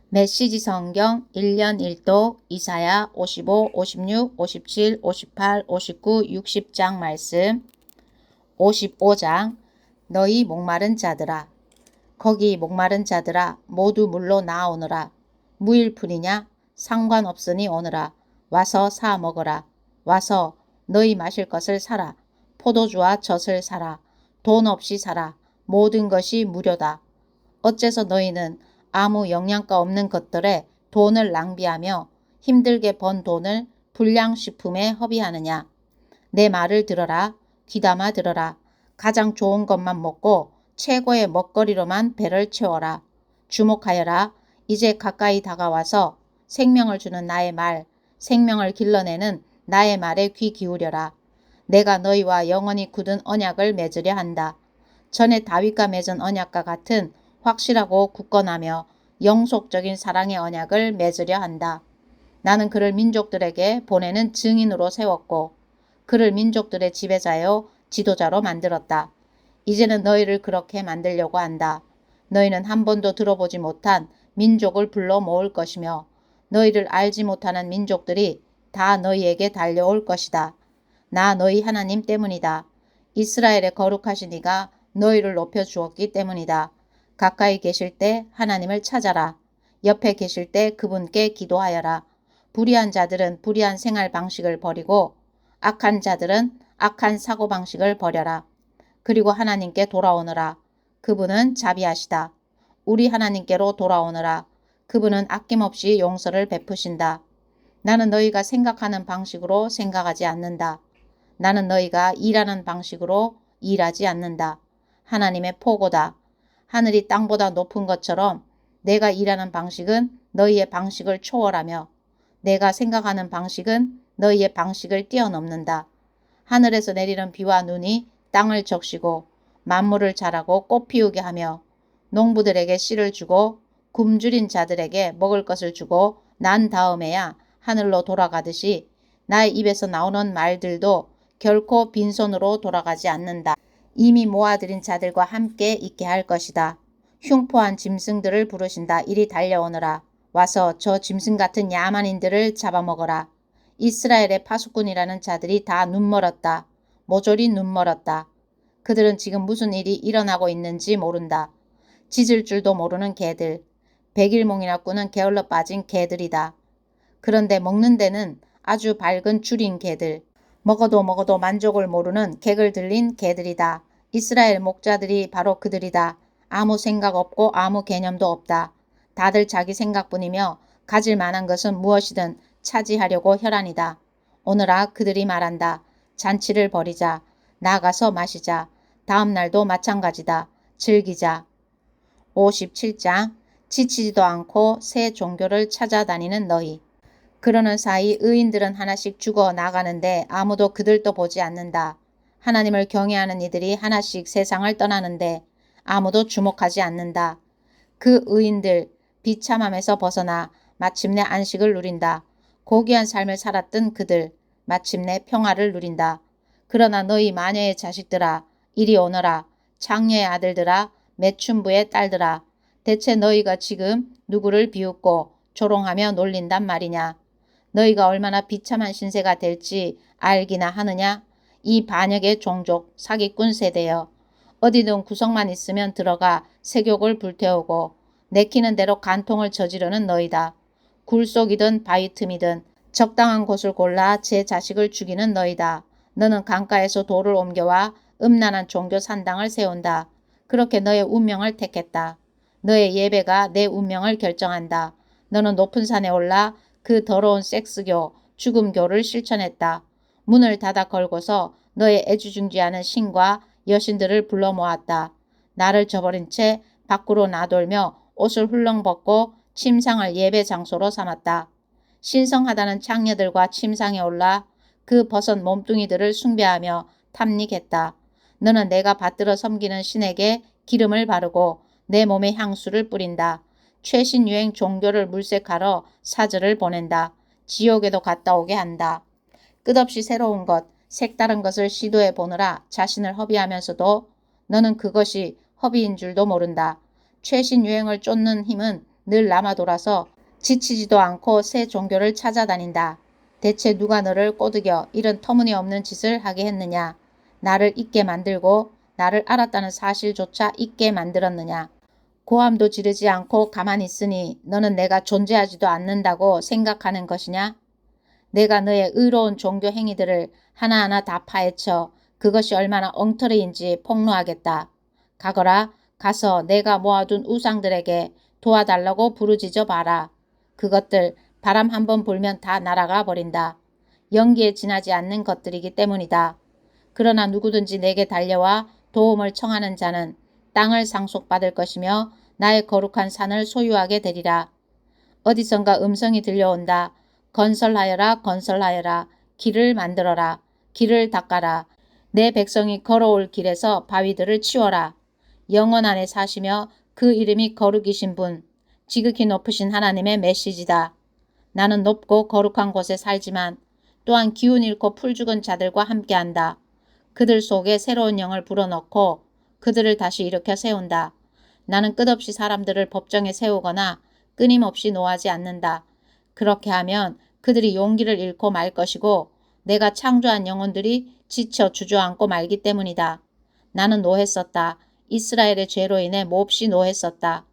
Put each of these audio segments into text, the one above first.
메시지 성경 1년 1독 이사야 55, 56, 57, 58, 59, 60장 말씀. 55장. 너희 목마른 자들아, 거기 목마른 자들아, 모두 물로 나오느라. 무일푼이냐? 상관없으니 오느라. 와서 사 먹어라. 와서 너희 마실 것을 사라. 포도주와 젖을 사라. 돈 없이 사라. 모든 것이 무료다. 어째서 너희는 아무 영양가 없는 것들에 돈을 낭비하며 힘들게 번 돈을 불량식품에 허비하느냐. 내 말을 들어라. 귀담아 들어라. 가장 좋은 것만 먹고 최고의 먹거리로만 배를 채워라. 주목하여라. 이제 가까이 다가와서 생명을 주는 나의 말, 생명을 길러내는 나의 말에 귀 기울여라. 내가 너희와 영원히 굳은 언약을 맺으려 한다. 전에 다윗과 맺은 언약과 같은 확실하고 굳건하며 영속적인 사랑의 언약을 맺으려 한다. 나는 그를 민족들에게 보내는 증인으로 세웠고 그를 민족들의 지배자요 지도자로 만들었다. 이제는 너희를 그렇게 만들려고 한다. 너희는 한 번도 들어보지 못한 민족을 불러 모을 것이며 너희를 알지 못하는 민족들이 다 너희에게 달려올 것이다. 나 너희 하나님 때문이다. 이스라엘의 거룩하신 이가 너희를 높여주었기 때문이다. 가까이 계실 때 하나님을 찾아라. 옆에 계실 때 그분께 기도하여라. 불의한 자들은 불의한 생활 방식을 버리고 악한 자들은 악한 사고방식을 버려라. 그리고 하나님께 돌아오너라. 그분은 자비하시다. 우리 하나님께로 돌아오너라. 그분은 아낌없이 용서를 베푸신다. 나는 너희가 생각하는 방식으로 생각하지 않는다. 나는 너희가 일하는 방식으로 일하지 않는다. 하나님의 포고다. 하늘이 땅보다 높은 것처럼 내가 일하는 방식은 너희의 방식을 초월하며 내가 생각하는 방식은 너희의 방식을 뛰어넘는다. 하늘에서 내리는 비와 눈이 땅을 적시고 만물을 자라고 꽃 피우게 하며 농부들에게 씨를 주고 굶주린 자들에게 먹을 것을 주고 난 다음에야 하늘로 돌아가듯이 나의 입에서 나오는 말들도 결코 빈손으로 돌아가지 않는다. 이미 모아들인 자들과 함께 있게 할 것이다. 흉포한 짐승들을 부르신다. 이리 달려오너라. 와서 저 짐승 같은 야만인들을 잡아먹어라. 이스라엘의 파수꾼이라는 자들이 다 눈멀었다. 모조리 눈멀었다. 그들은 지금 무슨 일이 일어나고 있는지 모른다. 짖을 줄도 모르는 개들. 백일몽이나 꾸는 게을러 빠진 개들이다. 그런데 먹는 데는 아주 밝은 줄인 개들. 먹어도 만족을 모르는 객을 들린 개들이다. 이스라엘 목자들이 바로 그들이다. 아무 생각 없고 아무 개념도 없다. 다들 자기 생각뿐이며 가질 만한 것은 무엇이든 차지하려고 혈안이다. 오늘아 그들이 말한다. 잔치를 벌이자. 나가서 마시자. 다음 날도 마찬가지다. 즐기자. 57장. 지치지도 않고 새 종교를 찾아다니는 너희. 그러는 사이 의인들은 하나씩 죽어 나가는데 아무도 그들도 보지 않는다. 하나님을 경외하는 이들이 하나씩 세상을 떠나는데 아무도 주목하지 않는다. 그 의인들 비참함에서 벗어나 마침내 안식을 누린다. 고귀한 삶을 살았던 그들 마침내 평화를 누린다. 그러나 너희 마녀의 자식들아 이리 오너라. 장녀의 아들들아 매춘부의 딸들아 대체 너희가 지금 누구를 비웃고 조롱하며 놀린단 말이냐. 너희가 얼마나 비참한 신세가 될지 알기나 하느냐. 이 반역의 종족 사기꾼 세대여. 어디든 구석만 있으면 들어가 세욕을 불태우고 내키는 대로 간통을 저지르는 너희다. 굴 속이든 바위 틈이든 적당한 곳을 골라 제 자식을 죽이는 너희다. 너는 강가에서 돌을 옮겨와 음란한 종교 산당을 세운다. 그렇게 너의 운명을 택했다. 너의 예배가 내 운명을 결정한다. 너는 높은 산에 올라 그 더러운 섹스교, 죽음교를 실천했다. 문을 닫아 걸고서 너의 애지중지하는 신과 여신들을 불러 모았다. 나를 저버린 채 밖으로 나돌며 옷을 훌렁 벗고 침상을 예배 장소로 삼았다. 신성하다는 창녀들과 침상에 올라 그 벗은 몸뚱이들을 숭배하며 탐닉했다. 너는 내가 받들어 섬기는 신에게 기름을 바르고 내 몸에 향수를 뿌린다. 최신 유행 종교를 물색하러 사절을 보낸다. 지옥에도 갔다 오게 한다. 끝없이 새로운 것, 색다른 것을 시도해 보느라 자신을 허비하면서도 너는 그것이 허비인 줄도 모른다. 최신 유행을 쫓는 힘은 늘 남아 돌아서 지치지도 않고 새 종교를 찾아다닌다. 대체 누가 너를 꼬드겨 이런 터무니없는 짓을 하게 했느냐? 나를 잊게 만들고 나를 알았다는 사실조차 잊게 만들었느냐? 고함도 지르지 않고 가만히 있으니 너는 내가 존재하지도 않는다고 생각하는 것이냐? 내가 너의 의로운 종교 행위들을 하나하나 다 파헤쳐 그것이 얼마나 엉터리인지 폭로하겠다. 가거라. 가서 내가 모아둔 우상들에게 도와달라고 부르짖어 봐라. 그것들 바람 한번 불면 다 날아가 버린다. 연기에 지나지 않는 것들이기 때문이다. 그러나 누구든지 내게 달려와 도움을 청하는 자는 땅을 상속받을 것이며 나의 거룩한 산을 소유하게 되리라. 어디선가 음성이 들려온다. 건설하여라 건설하여라. 길을 만들어라. 길을 닦아라. 내 백성이 걸어올 길에서 바위들을 치워라. 영원 안에 사시며 그 이름이 거룩이신 분, 지극히 높으신 하나님의 메시지다. 나는 높고 거룩한 곳에 살지만 또한 기운 잃고 풀 죽은 자들과 함께한다. 그들 속에 새로운 영을 불어넣고 그들을 다시 일으켜 세운다. 나는 끝없이 사람들을 법정에 세우거나 끊임없이 노하지 않는다. 그렇게 하면 그들이 용기를 잃고 말 것이고 내가 창조한 영혼들이 지쳐 주저앉고 말기 때문이다. 나는 노했었다. 이스라엘의 죄로 인해 몹시 노했었다.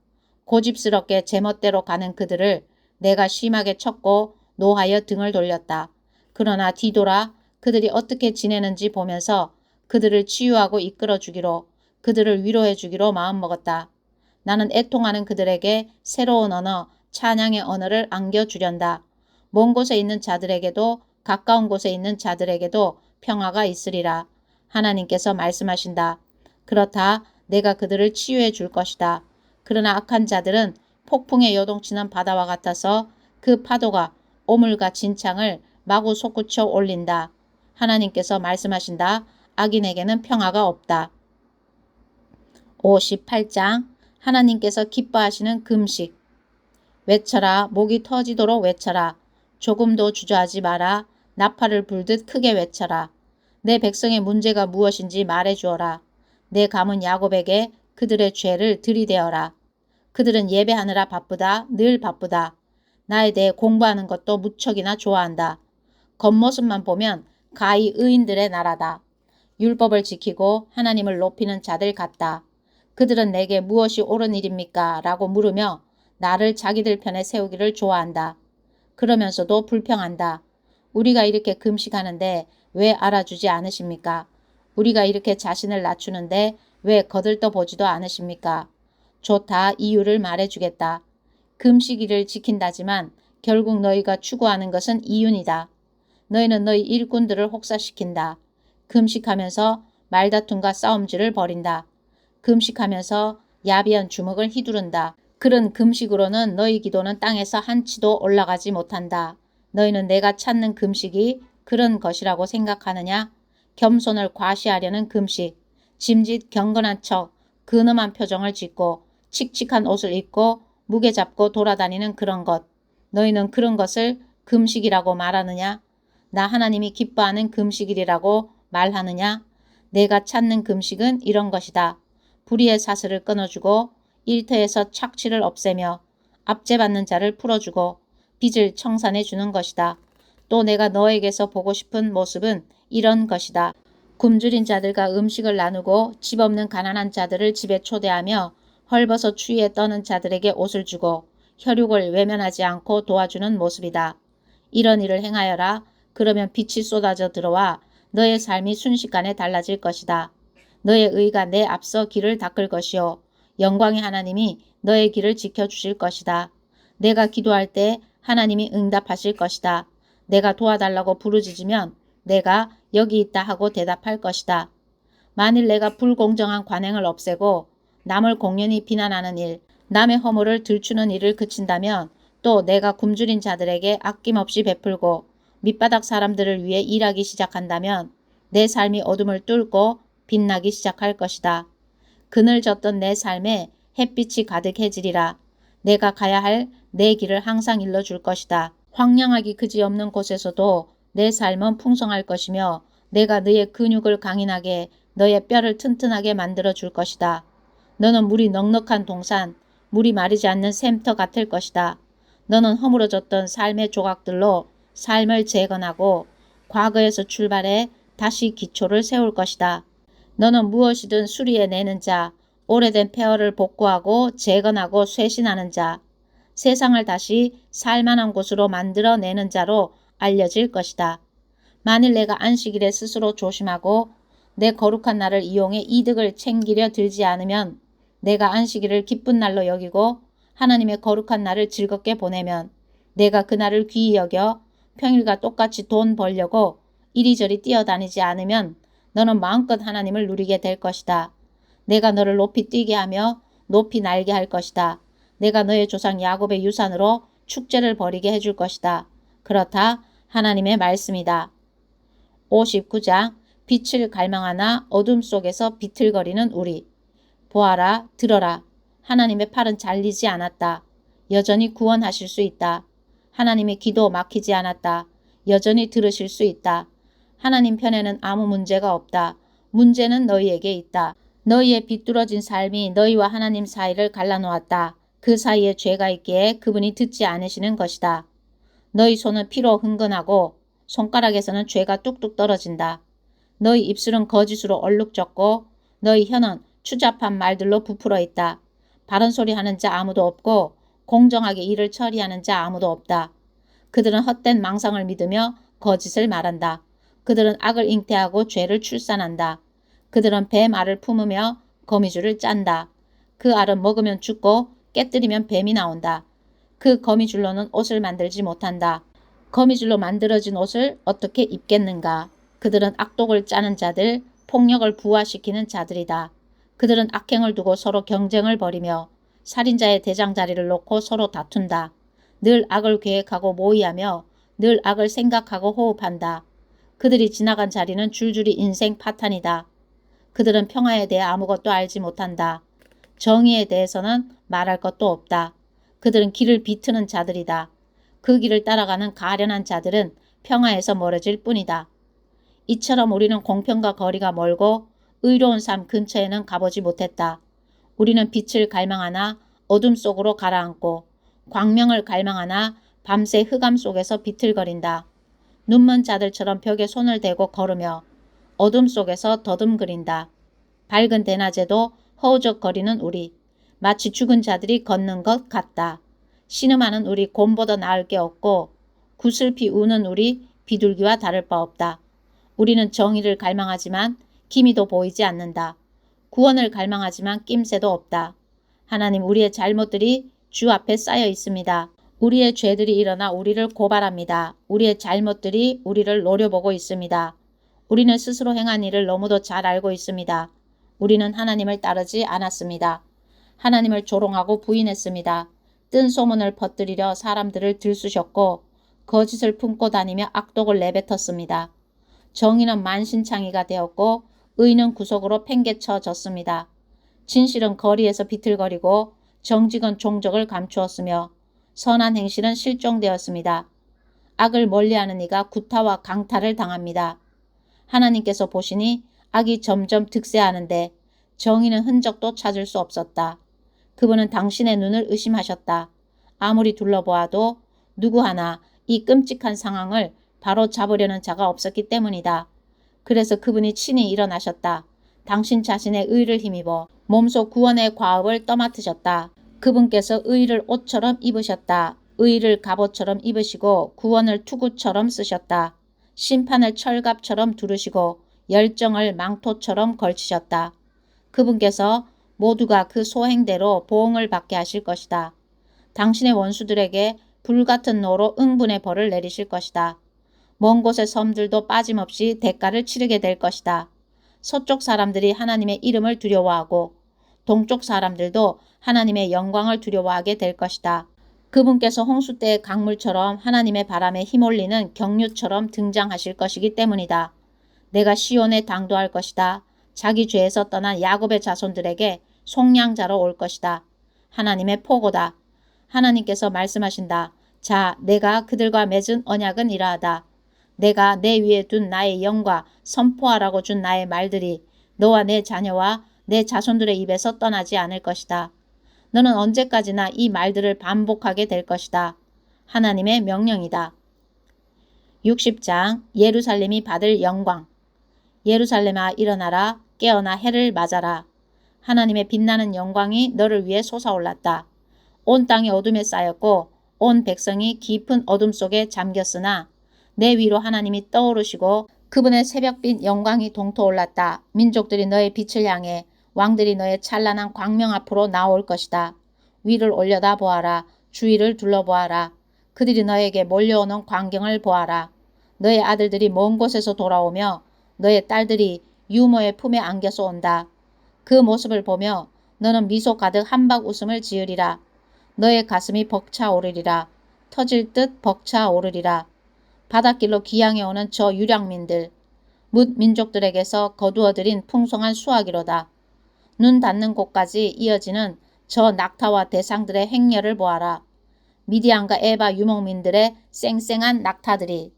고집스럽게 제멋대로 가는 그들을 내가 심하게 쳤고 노하여 등을 돌렸다. 그러나 뒤돌아 그들이 어떻게 지내는지 보면서 그들을 치유하고 이끌어주기로 그들을 위로해주기로 마음먹었다. 나는 애통하는 그들에게 새로운 언어, 찬양의 언어를 안겨주련다. 먼 곳에 있는 자들에게도 가까운 곳에 있는 자들에게도 평화가 있으리라. 하나님께서 말씀하신다. 그렇다. 내가 그들을 치유해 줄 것이다. 그러나 악한 자들은 폭풍에 요동치는 바다와 같아서 그 파도가 오물과 진창을 마구 솟구쳐 올린다. 하나님께서 말씀하신다. 악인에게는 평화가 없다. 58장 하나님께서 기뻐하시는 금식. 외쳐라. 목이 터지도록 외쳐라. 조금도 주저하지 마라. 나팔을 불듯 크게 외쳐라. 내 백성의 문제가 무엇인지 말해주어라. 내 감은 야곱에게 그들의 죄를 들이대어라. 그들은 예배하느라 바쁘다. 늘 바쁘다. 나에 대해 공부하는 것도 무척이나 좋아한다. 겉모습만 보면 가히 의인들의 나라다. 율법을 지키고 하나님을 높이는 자들 같다. 그들은 내게 무엇이 옳은 일입니까? 라고 물으며 나를 자기들 편에 세우기를 좋아한다. 그러면서도 불평한다. 우리가 이렇게 금식하는데 왜 알아주지 않으십니까? 우리가 이렇게 자신을 낮추는데 왜 거들떠 보지도 않으십니까? 좋다. 이유를 말해주겠다. 금식일을 지킨다지만 결국 너희가 추구하는 것은 이윤이다. 너희는 너희 일꾼들을 혹사시킨다. 금식하면서 말다툼과 싸움질을 벌인다. 금식하면서 야비한 주먹을 휘두른다. 그런 금식으로는 너희 기도는 땅에서 한치도 올라가지 못한다. 너희는 내가 찾는 금식이 그런 것이라고 생각하느냐? 겸손을 과시하려는 금식, 짐짓 경건한 척, 근엄한 표정을 짓고 칙칙한 옷을 입고 무게 잡고 돌아다니는 그런 것. 너희는 그런 것을 금식이라고 말하느냐? 나 하나님이 기뻐하는 금식일이라고 말하느냐? 내가 찾는 금식은 이런 것이다. 불의의 사슬을 끊어주고 일터에서 착취를 없애며 압제받는 자를 풀어주고 빚을 청산해 주는 것이다. 또 내가 너에게서 보고 싶은 모습은 이런 것이다. 굶주린 자들과 음식을 나누고 집 없는 가난한 자들을 집에 초대하며 헐벗어 추위에 떠는 자들에게 옷을 주고 혈육을 외면하지 않고 도와주는 모습이다. 이런 일을 행하여라. 그러면 빛이 쏟아져 들어와 너의 삶이 순식간에 달라질 것이다. 너의 의가 내 앞서 길을 닦을 것이요. 영광의 하나님이 너의 길을 지켜주실 것이다. 내가 기도할 때 하나님이 응답하실 것이다. 내가 도와달라고 부르짖으면 내가 여기 있다 하고 대답할 것이다. 만일 내가 불공정한 관행을 없애고 남을 공연히 비난하는 일, 남의 허물을 들추는 일을 그친다면 또 내가 굶주린 자들에게 아낌없이 베풀고 밑바닥 사람들을 위해 일하기 시작한다면 내 삶이 어둠을 뚫고 빛나기 시작할 것이다. 그늘졌던 내 삶에 햇빛이 가득해지리라. 내가 가야 할 내 길을 항상 일러줄 것이다. 황량하기 그지없는 곳에서도 내 삶은 풍성할 것이며 내가 너의 근육을 강인하게 너의 뼈를 튼튼하게 만들어 줄 것이다. 너는 물이 넉넉한 동산, 물이 마르지 않는 샘터 같을 것이다. 너는 허물어졌던 삶의 조각들로 삶을 재건하고 과거에서 출발해 다시 기초를 세울 것이다. 너는 무엇이든 수리해내는 자, 오래된 폐허를 복구하고 재건하고 쇄신하는 자, 세상을 다시 살만한 곳으로 만들어내는 자로 알려질 것이다. 만일 내가 안식일에 스스로 조심하고 내 거룩한 날을 이용해 이득을 챙기려 들지 않으면, 내가 안식일을 기쁜 날로 여기고 하나님의 거룩한 날을 즐겁게 보내면, 내가 그 날을 귀히 여겨 평일과 똑같이 돈 벌려고 이리저리 뛰어다니지 않으면 너는 마음껏 하나님을 누리게 될 것이다. 내가 너를 높이 뛰게 하며 높이 날게 할 것이다. 내가 너의 조상 야곱의 유산으로 축제를 벌이게 해줄 것이다. 그렇다 하나님의 말씀이다. 59장 빛을 갈망하나 어둠 속에서 비틀거리는 우리. 보아라, 들어라. 하나님의 팔은 잘리지 않았다. 여전히 구원하실 수 있다. 하나님의 기도 막히지 않았다. 여전히 들으실 수 있다. 하나님 편에는 아무 문제가 없다. 문제는 너희에게 있다. 너희의 비뚤어진 삶이 너희와 하나님 사이를 갈라놓았다. 그 사이에 죄가 있기에 그분이 듣지 않으시는 것이다. 너희 손은 피로 흥건하고 손가락에서는 죄가 뚝뚝 떨어진다. 너희 입술은 거짓으로 얼룩졌고 너희 혀는 추잡한 말들로 부풀어 있다. 바른 소리 하는 자 아무도 없고 공정하게 일을 처리하는 자 아무도 없다. 그들은 헛된 망상을 믿으며 거짓을 말한다. 그들은 악을 잉태하고 죄를 출산한다. 그들은 뱀 알을 품으며 거미줄을 짠다. 그 알은 먹으면 죽고 깨뜨리면 뱀이 나온다. 그 거미줄로는 옷을 만들지 못한다. 거미줄로 만들어진 옷을 어떻게 입겠는가. 그들은 악독을 짜는 자들, 폭력을 부화시키는 자들이다. 그들은 악행을 두고 서로 경쟁을 벌이며 살인자의 대장자리를 놓고 서로 다툰다. 늘 악을 계획하고 모의하며 늘 악을 생각하고 호흡한다. 그들이 지나간 자리는 줄줄이 인생 파탄이다. 그들은 평화에 대해 아무것도 알지 못한다. 정의에 대해서는 말할 것도 없다. 그들은 길을 비트는 자들이다. 그 길을 따라가는 가련한 자들은 평화에서 멀어질 뿐이다. 이처럼 우리는 공평과 거리가 멀고 의로운 삶 근처에는 가보지 못했다. 우리는 빛을 갈망하나 어둠 속으로 가라앉고 광명을 갈망하나 밤새 흑암 속에서 비틀거린다. 눈먼 자들처럼 벽에 손을 대고 걸으며 어둠 속에서 더듬거린다. 밝은 대낮에도 허우적거리는 우리, 마치 죽은 자들이 걷는 것 같다. 신음하는 우리 곰보다 나을 게 없고 구슬피 우는 우리 비둘기와 다를 바 없다. 우리는 정의를 갈망하지만 기미도 보이지 않는다. 구원을 갈망하지만 낌새도 없다. 하나님, 우리의 잘못들이 주 앞에 쌓여 있습니다. 우리의 죄들이 일어나 우리를 고발합니다. 우리의 잘못들이 우리를 노려보고 있습니다. 우리는 스스로 행한 일을 너무도 잘 알고 있습니다. 우리는 하나님을 따르지 않았습니다. 하나님을 조롱하고 부인했습니다. 뜬 소문을 퍼뜨리려 사람들을 들쑤셨고 거짓을 품고 다니며 악독을 내뱉었습니다. 정의는 만신창이가 되었고 의는 구석으로 팽개쳐졌습니다. 진실은 거리에서 비틀거리고 정직은 종적을 감추었으며 선한 행실은 실종되었습니다. 악을 멀리하는 이가 구타와 강탈을 당합니다. 하나님께서 보시니 악이 점점 득세하는데 정의는 흔적도 찾을 수 없었다. 그분은 당신의 눈을 의심하셨다. 아무리 둘러보아도 누구 하나 이 끔찍한 상황을 바로 잡으려는 자가 없었기 때문이다. 그래서 그분이 친히 일어나셨다. 당신 자신의 의를 힘입어 몸소 구원의 과업을 떠맡으셨다. 그분께서 의를 옷처럼 입으셨다. 의를 갑옷처럼 입으시고 구원을 투구처럼 쓰셨다. 심판을 철갑처럼 두르시고 열정을 망토처럼 걸치셨다. 그분께서 모두가 그 소행대로 보응을 받게 하실 것이다. 당신의 원수들에게 불같은 노로 응분의 벌을 내리실 것이다. 먼 곳의 섬들도 빠짐없이 대가를 치르게 될 것이다. 서쪽 사람들이 하나님의 이름을 두려워하고 동쪽 사람들도 하나님의 영광을 두려워하게 될 것이다. 그분께서 홍수 때의 강물처럼 하나님의 바람에 휘몰리는 경류처럼 등장하실 것이기 때문이다. 내가 시온에 당도할 것이다. 자기 죄에서 떠난 야곱의 자손들에게 속량자로 올 것이다. 하나님의 포고다. 하나님께서 말씀하신다. 자, 내가 그들과 맺은 언약은 이러하다. 내가 내 위에 둔 나의 영과 선포하라고 준 나의 말들이 너와 내 자녀와 내 자손들의 입에서 떠나지 않을 것이다. 너는 언제까지나 이 말들을 반복하게 될 것이다. 하나님의 명령이다. 60장 예루살렘이 받을 영광. 예루살렘아 일어나라. 깨어나 해를 맞아라. 하나님의 빛나는 영광이 너를 위해 솟아올랐다. 온 땅이 어둠에 쌓였고 온 백성이 깊은 어둠 속에 잠겼으나 내 위로 하나님이 떠오르시고 그분의 새벽빛 영광이 동토올랐다. 민족들이 너의 빛을 향해 왕들이 너의 찬란한 광명 앞으로 나올 것이다. 위를 올려다 보아라. 주위를 둘러보아라. 그들이 너에게 몰려오는 광경을 보아라. 너의 아들들이 먼 곳에서 돌아오며 너의 딸들이 유모의 품에 안겨서 온다. 그 모습을 보며 너는 미소 가득 한박 웃음을 지으리라. 너의 가슴이 벅차오르리라. 터질 듯 벅차오르리라. 바닷길로 기양해 오는 저 유량민들, 뭇 민족들에게서 거두어들인 풍성한 수확이로다. 눈 닿는 곳까지 이어지는 저 낙타와 대상들의 행렬을 보아라. 미디안과 에바 유목민들의 쌩쌩한 낙타들이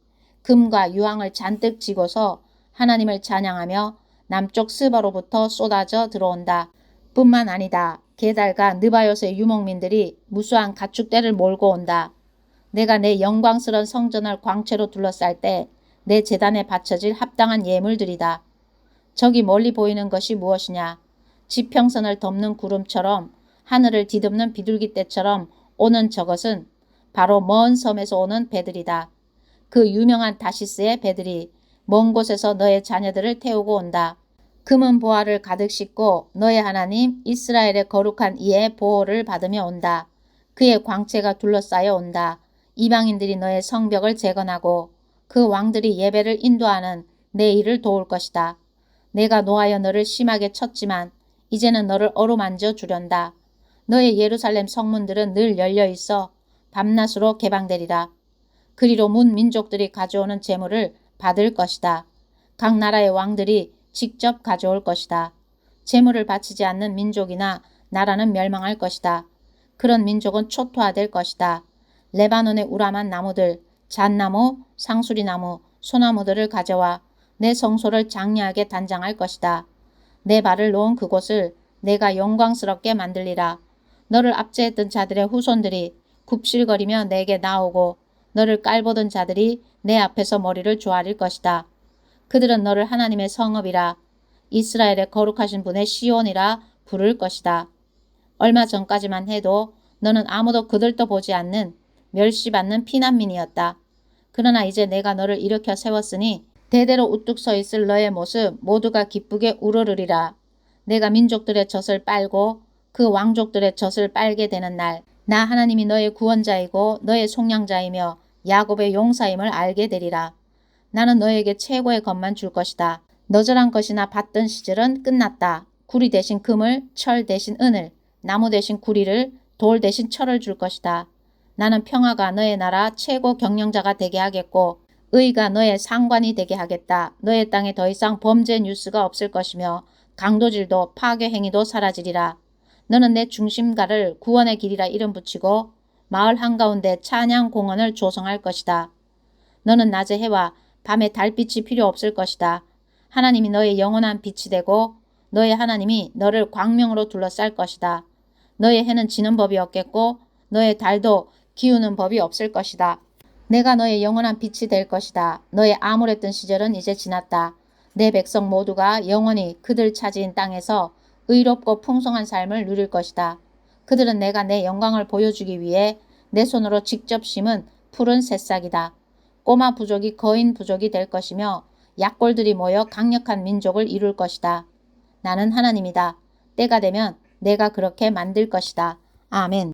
금과 유황을 잔뜩 지고서 하나님을 찬양하며 남쪽 스바로부터 쏟아져 들어온다. 뿐만 아니다. 게달과 느바요스의 유목민들이 무수한 가축대를 몰고 온다. 내가 내 영광스러운 성전을 광채로 둘러쌀 때 내 제단에 바쳐질 합당한 예물들이다. 저기 멀리 보이는 것이 무엇이냐. 지평선을 덮는 구름처럼 하늘을 뒤덮는 비둘기떼처럼 오는 저것은 바로 먼 섬에서 오는 배들이다. 그 유명한 다시스의 배들이 먼 곳에서 너의 자녀들을 태우고 온다. 금은 보화를 가득 싣고 너의 하나님 이스라엘의 거룩한 이의 보호를 받으며 온다. 그의 광채가 둘러싸여 온다. 이방인들이 너의 성벽을 재건하고 그 왕들이 예배를 인도하는 내 일을 도울 것이다. 내가 노하여 너를 심하게 쳤지만 이제는 너를 어루만져 주련다. 너의 예루살렘 성문들은 늘 열려 있어 밤낮으로 개방되리라. 그리로 문 민족들이 가져오는 재물을 받을 것이다. 각 나라의 왕들이 직접 가져올 것이다. 재물을 바치지 않는 민족이나 나라는 멸망할 것이다. 그런 민족은 초토화될 것이다. 레바논의 우람한 나무들, 잣나무, 상수리나무, 소나무들을 가져와 내 성소를 장려하게 단장할 것이다. 내 발을 놓은 그곳을 내가 영광스럽게 만들리라. 너를 압제했던 자들의 후손들이 굽실거리며 내게 나오고 너를 깔보던 자들이 내 앞에서 머리를 조아릴 것이다. 그들은 너를 하나님의 성읍이라 이스라엘의 거룩하신 분의 시온이라 부를 것이다. 얼마 전까지만 해도 너는 아무도 그들도 보지 않는 멸시받는 피난민이었다. 그러나 이제 내가 너를 일으켜 세웠으니 대대로 우뚝 서 있을 너의 모습 모두가 기쁘게 우러르리라. 내가 민족들의 젖을 빨고 그 왕족들의 젖을 빨게 되는 날, 나 하나님이 너의 구원자이고 너의 속량자이며 야곱의 용사임을 알게 되리라. 나는 너에게 최고의 것만 줄 것이다. 너절한 것이나 받던 시절은 끝났다. 구리 대신 금을, 철 대신 은을, 나무 대신 구리를, 돌 대신 철을 줄 것이다. 나는 평화가 너의 나라 최고 경영자가 되게 하겠고 의가 너의 상관이 되게 하겠다. 너의 땅에 더 이상 범죄 뉴스가 없을 것이며 강도질도 파괴 행위도 사라지리라. 너는 내 중심가를 구원의 길이라 이름 붙이고 마을 한가운데 찬양 공원을 조성할 것이다. 너는 낮의 해와 밤에 달빛이 필요 없을 것이다. 하나님이 너의 영원한 빛이 되고 너의 하나님이 너를 광명으로 둘러쌀 것이다. 너의 해는 지는 법이 없겠고 너의 달도 기우는 법이 없을 것이다. 내가 너의 영원한 빛이 될 것이다. 너의 암울했던 시절은 이제 지났다. 내 백성 모두가 영원히 그들 차지인 땅에서 의롭고 풍성한 삶을 누릴 것이다. 그들은 내가 내 영광을 보여주기 위해 내 손으로 직접 심은 푸른 새싹이다. 꼬마 부족이 거인 부족이 될 것이며 약골들이 모여 강력한 민족을 이룰 것이다. 나는 하나님이다. 때가 되면 내가 그렇게 만들 것이다. 아멘.